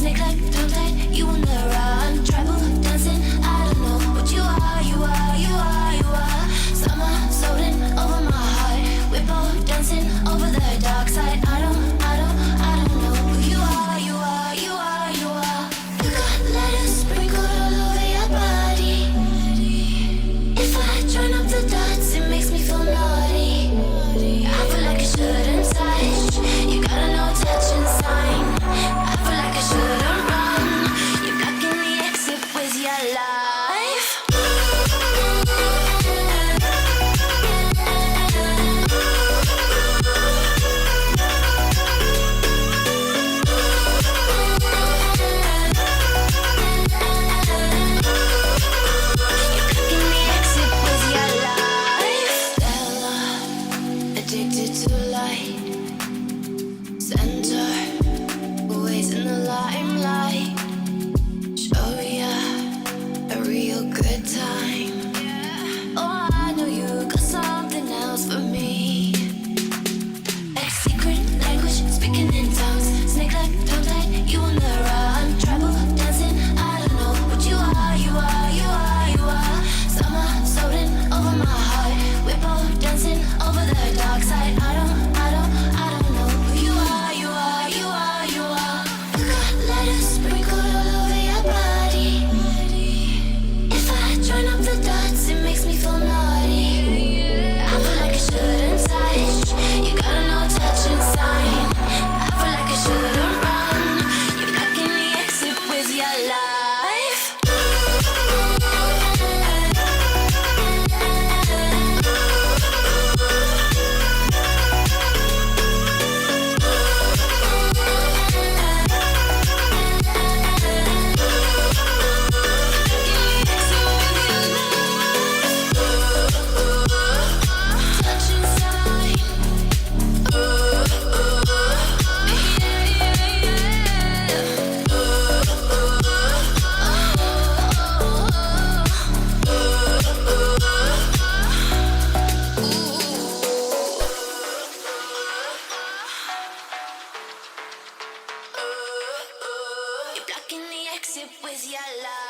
snake like tongue tied, you on the run. Tribal dancing, I don't know what you are, you are, you are, you are. Summer floating over my heart, we're both dancing over the dark side. I don't know who you are, you are, you are, you are. You got letters sprinkled all over your body. If I join up the dots, it makes me feel naughty. I feel like I shouldn't touch. You got a no touching sign. I feel like I shouldn't run. You're blocking the exit with your life. Addicted to light, center, always in the limelight. Show ya a real good time. Oh, I know you got something else for me. Like secret language, speaking in tongues. Snake like tongue tied, you on the run. Tribal dancing, I don't know what you are, you are, you are, you are. Summer floating over my heart, we're both dancing over the dark side. I don't know who you are, you are, you are, you are. You got letters sprinkled all over your body. If I join up the dots, it makes me feel naughty. I feel like I shouldn't touch. You got a no touching sign. I feel like I shouldn't run. You're blocking the exit with your life. Touching sign. You're blocking the exit with your life.